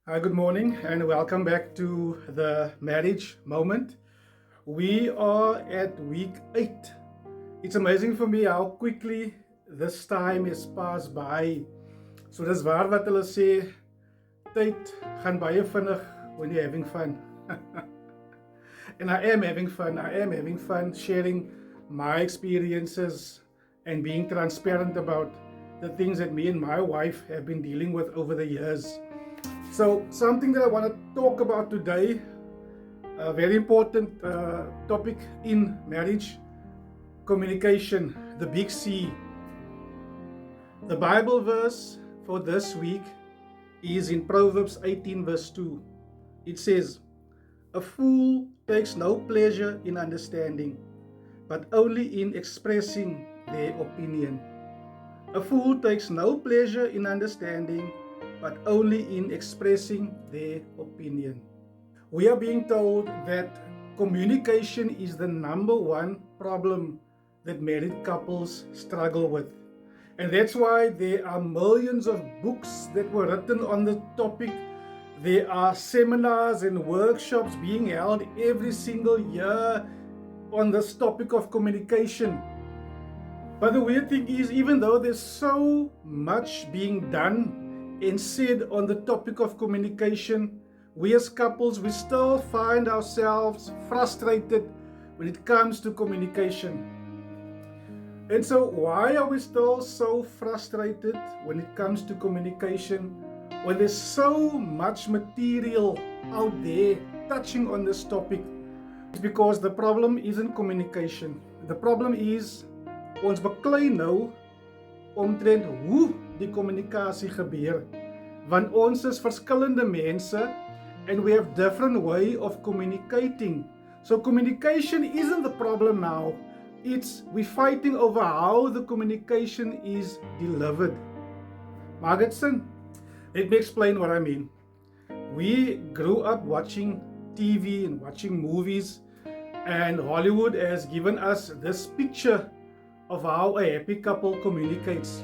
Hi, good morning, and welcome back to the marriage moment. We are at week 8. It's amazing for me how quickly this time has passed by. So dis waar wat hulle sê, tyd gaan baie vinnig when you're having fun. And I am having fun. I am having fun sharing my experiences and being transparent about the things that me and my wife have been dealing with over the years. So, something that I want to talk about today, a very important topic in marriage, communication, the big C. The Bible verse for this week is in Proverbs 18, verse 2. It says, "A fool takes no pleasure in understanding, but only in expressing their opinion." A fool takes no pleasure in understanding, but only in expressing their opinion. We are being told that communication is the number one problem that married couples struggle with. And that's why there are millions of books that were written on the topic. There are seminars and workshops being held every single year on this topic of communication. But the weird thing is, even though there's so much being done and said on the topic of communication, we as couples, we still find ourselves frustrated when it comes to communication. And so why are we still so frustrated when it comes to communication when there's so much material out there touching on this topic? It's because the problem isn't communication. The problem is ons beklei nou omtrent hoe die kommunikasie gebeur, want ons is verskillende mense and we have different way of communicating. So communication isn't the problem now, it's we're fighting over how the communication is delivered. Margetson, let me explain what I mean. We grew up watching TV and watching movies, and Hollywood has given us this picture of how a happy couple communicates.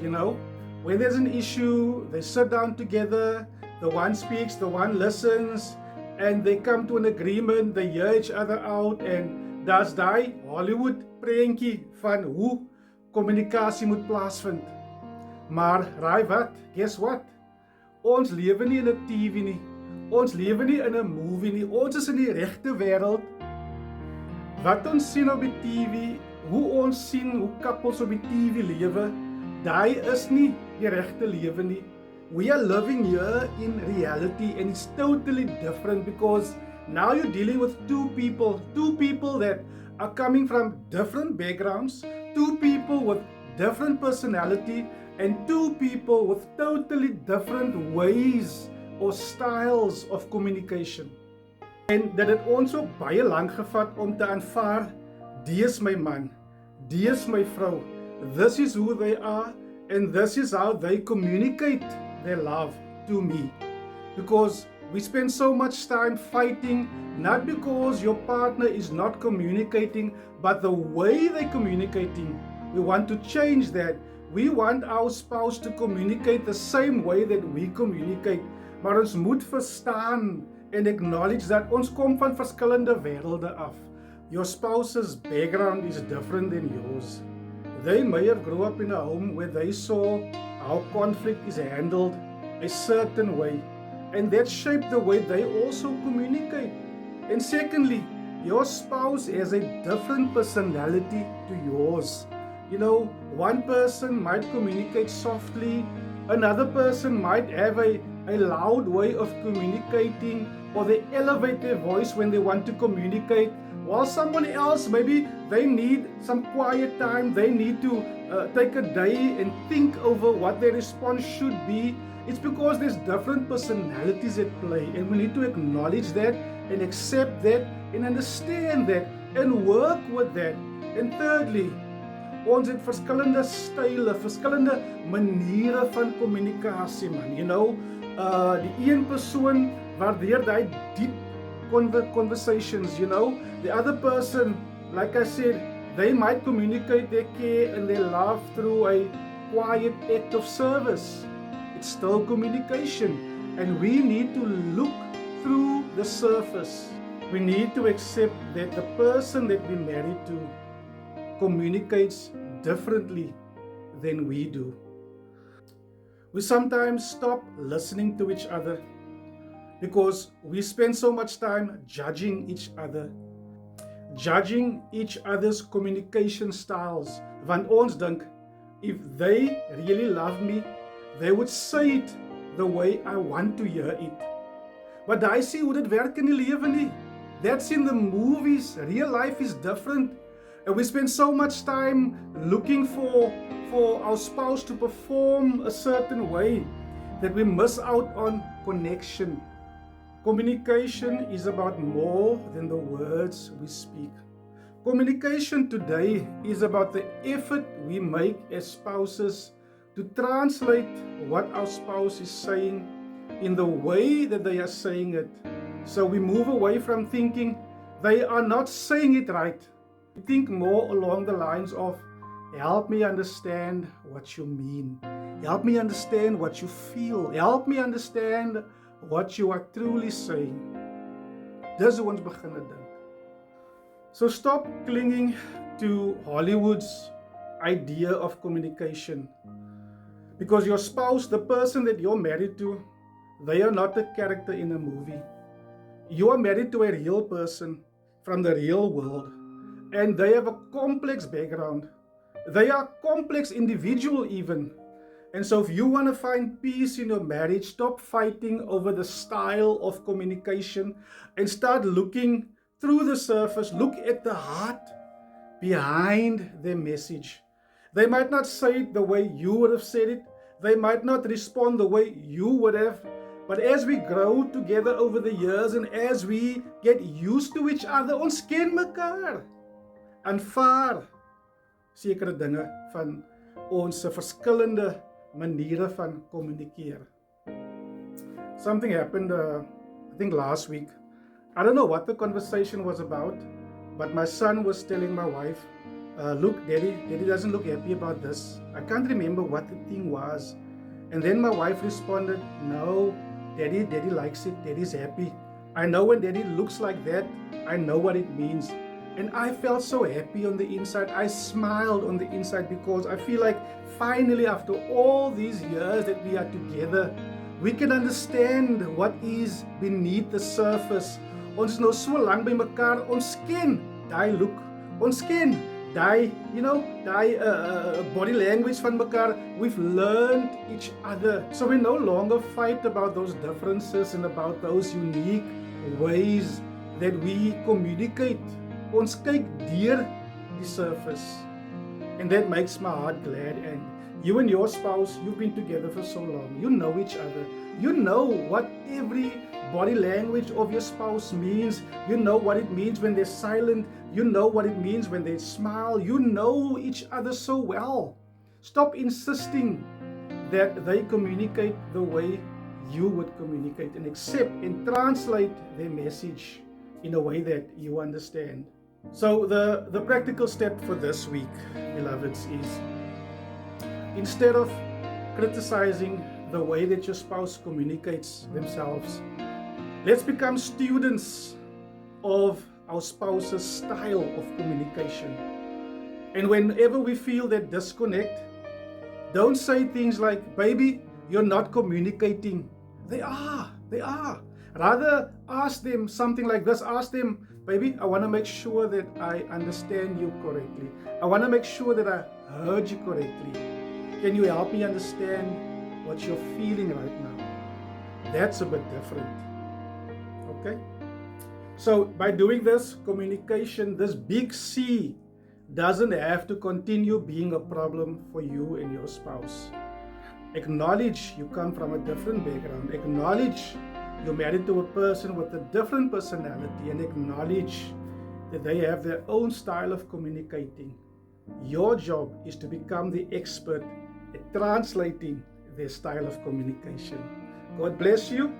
When there's an issue, they sit down together, the one speaks, the one listens, and they come to an agreement, they hear each other out, and daar's daai Hollywood prentjie van hoe kommunikasie moet plaasvind. Maar raai wat? Guess what? Ons lewe nie in 'n TV nie. Ons lewe nie in 'n movie nie. Ons is in die regte wêreld. Wat ons sien op die TV, hoe ons sien hoe couples op die TV lewe, daai is nie die regte lewe nie. We are living here in reality, and it's totally different because now you're dealing with two people that are coming from different backgrounds, two people with different personality, and two people with totally different ways or styles of communication. En dit het ons ook baie lank gevat om te aanvaar, die is my man, die is my vrou, this is who they are, and this is how they communicate their love to me. Because we spend so much time fighting, not because your partner is not communicating, but the way they're communicating. We want to change that. We want our spouse to communicate the same way that we communicate. Maar ons moet verstaan and acknowledge that ons kom van verskillende wêrelde af. Your spouse's background is different than yours. They may have grown up in a home where they saw how conflict is handled a certain way, and that shaped the way they also communicate. And secondly, your spouse has a different personality to yours. One person might communicate softly, another person might have a loud way of communicating, or they elevate their voice when they want to communicate, while someone else, maybe they need some quiet time, they need to take a day and think over what their response should be. It's because there's different personalities at play, and we need to acknowledge that and accept that and understand that and work with that. And thirdly, ons het verskillende style, verskillende maniere van kommunikasie, man. Die een persoon waardeer daai diep conversations, The other person, like I said, they might communicate their care and their love through a quiet act of service. It's still communication. and we need to look through the surface. We need to accept that the person that we're married to communicates differently than we do. We sometimes stop listening to each other because we spend so much time judging each other, judging each other's communication styles. Want ons dink, if they really love me, they would say it the way I want to hear it. But daai sê hoe dit werk in die lewe nie. That's in the movies. Real life is different. And we spend so much time looking for our spouse to perform a certain way that we miss out on connection. Communication is about more than the words we speak. Communication today is about the effort we make as spouses to translate what our spouse is saying in the way that they are saying it. So we move away from thinking they are not saying it right. We think more along the lines of, help me understand what you mean. Help me understand what you feel. Help me understand what you are truly saying. Dis hoe ons begin dink. So stop clinging to Hollywood's idea of communication. Because your spouse, the person that you're married to, they are not a character in a movie. You are married to a real person from the real world, and they have a complex background. They are complex individual even. And so if you want to find peace in your marriage, stop fighting over the style of communication and start looking through the surface. Look at the heart behind their message. They might not say it the way you would have said it. They might not respond the way you would have. But as we grow together over the years and as we get used to each other, ons ken mekaar. Aanvaar sekere dinge van ons verskillende maniere van kommunikeer. Something happened, I think last week. I don't know what the conversation was about, but my son was telling my wife, look, Daddy doesn't look happy about this. I can't remember what the thing was. And then my wife responded, no, Daddy likes it. Daddy's happy. I know when Daddy looks like that, I know what it means. And I felt so happy on the inside. I smiled on the inside because I feel like finally, after all these years that we are together, we can understand what is beneath the surface. Ons nou so lank by mekaar, ons ken daai look. Ons ken daai, body language van mekaar. We've learned each other. So we no longer fight about those differences and about those unique ways that we communicate. Ons kyk deur die surface. And that makes my heart glad. And you and your spouse, you've been together for so long. You know each other. You know what every body language of your spouse means. You know what it means when they're silent. You know what it means when they smile. You know each other so well. Stop insisting that they communicate the way you would communicate, and accept and translate their message in a way that you understand. So the practical step for this week, beloveds, is instead of criticizing the way that your spouse communicates themselves, let's become students of our spouse's style of communication. And whenever we feel that disconnect, don't say things like, baby, you're not communicating. They are. Rather, ask them something like this. Ask them, baby, I want to make sure that I understand you correctly. I want to make sure that I heard you correctly. Can you help me understand what you're feeling right now? That's a bit different. Okay? So by doing this, communication, this big C, doesn't have to continue being a problem for you and your spouse. Acknowledge you come from a different background. Acknowledge you're married to a person with a different personality, and acknowledge that they have their own style of communicating. Your job is to become the expert at translating their style of communication. God bless you.